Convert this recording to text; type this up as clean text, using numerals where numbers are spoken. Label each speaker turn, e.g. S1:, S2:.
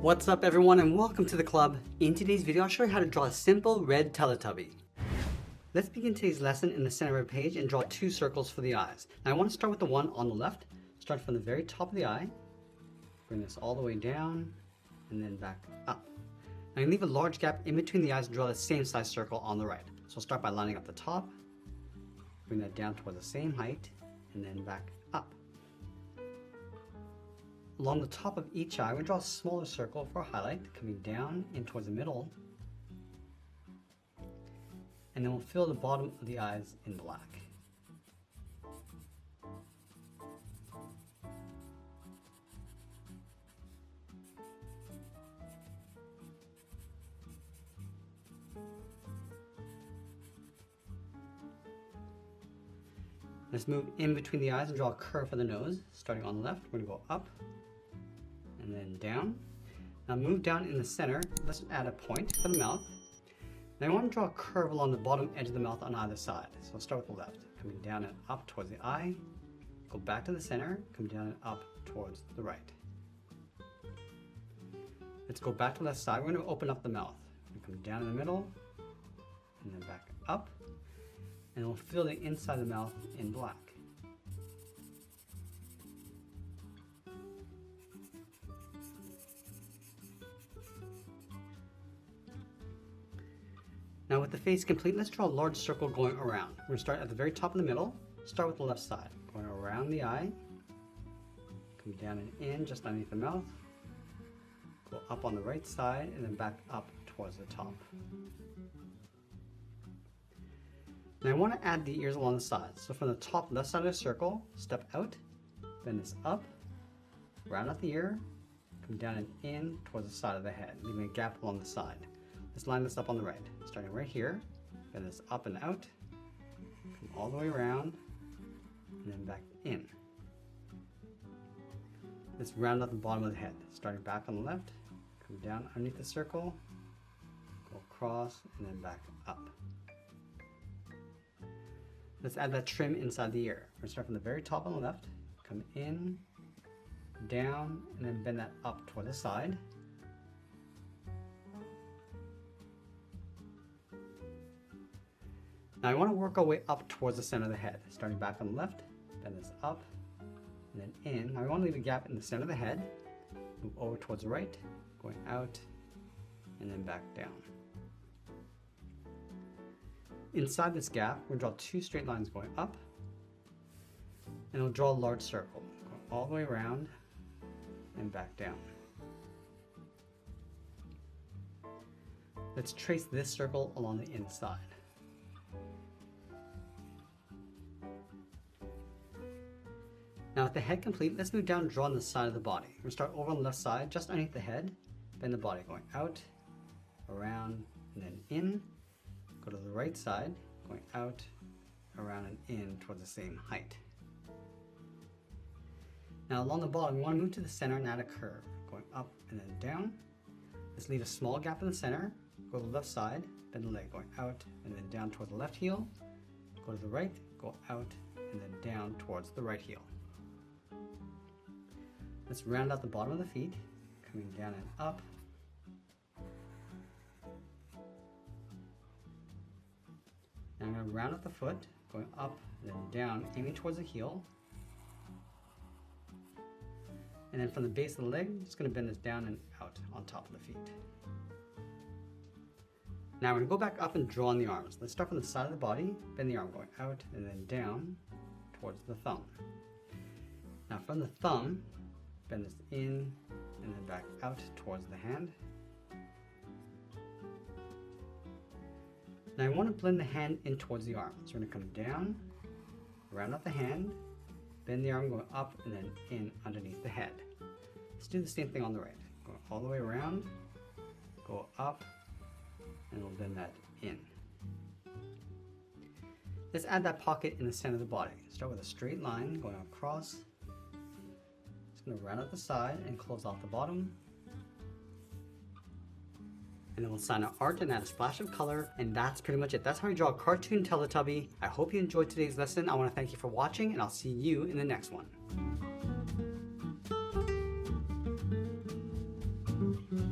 S1: What's up everyone and welcome to the club. In today's video I'll show you how to draw a simple red Teletubby. Let's begin today's lesson in the center of the page and draw two circles for the eyes. Now I want to start with the one on the left. Start from the very top of the eye. Bring this all the way down and then back up. Now you leave a large gap in between the eyes and draw the same size circle on the right. So I'll start by lining up the top. Bring that down toward the same height and then back up. Along the top of each eye, we draw a smaller circle for a highlight, coming down in towards the middle. And then we'll fill the bottom of the eyes in black. Let's move in between the eyes and draw a curve for the nose. Starting on the left, we're going to go up and then down. Now move down in the center. Let's add a point for the mouth. Now I want to draw a curve along the bottom edge of the mouth on either side. So I'll start with the left, coming down and up towards the eye. Go back to the center, come down and up towards the right. Let's go back to the left side. We're going to open up the mouth. Come down in the middle and then back up. And we'll fill the inside of the mouth in black. Now with the face complete, let's draw a large circle going around. We're going to start at the very top of the middle. Start with the left side, going around the eye. Come down and in just underneath the mouth. Go up on the right side and then back up towards the top. Now I want to add the ears along the sides. So from the top left side of the circle, step out, bend this up, round out the ear, come down and in towards the side of the head, leaving a gap along the side. Let's line this up on the right. Starting right here, bend this up and out, come all the way around, and then back in. Let's round out the bottom of the head. Starting back on the left, come down underneath the circle, go across, and then back up. Let's add that trim inside the ear. We're going to start from the very top on the left, come in, down, and then bend that up toward the side. Now I want to work our way up towards the center of the head. Starting back on the left, bend this up, and then in. Now I want to leave a gap in the center of the head. Move over towards the right, going out, and then back down. Inside this gap, we'll draw two straight lines going up, and we'll draw a large circle, going all the way around and back down. Let's trace this circle along the inside. Now with the head complete, let's move down and draw on the side of the body. We're going to start over on the left side, just underneath the head, bend the body going out, around, and then in. Go to the right side, going out, around and in towards the same height. Now along the bottom, we want to move to the center and add a curve, going up and then down. Let's leave a small gap in the center, go to the left side, bend the leg going out and then down toward the left heel. Go to the right, go out and then down towards the right heel. Let's round out the bottom of the feet, coming down and up. Now I'm going to round out the foot, going up and then down, aiming towards the heel. And then from the base of the leg, I'm just going to bend this down and out on top of the feet. Now we're going to go back up and draw on the arms. Let's start from the side of the body, bend the arm going out and then down towards the thumb. Now from the thumb, bend this in and then back out towards the hand. Now I want to blend the hand in towards the arm. So we're going to come down, round out the hand, bend the arm going up and then in underneath the head. Let's do the same thing on the right. Go all the way around, go up, and we'll bend that in. Let's add that pocket in the center of the body. Start with a straight line going across. Just going to round out the side and close off the bottom. And then we'll sign our art and add a splash of color, and that's pretty much it. That's how you draw a cartoon Teletubby. I hope you enjoyed today's lesson. I want to thank you for watching, and I'll see you in the next one.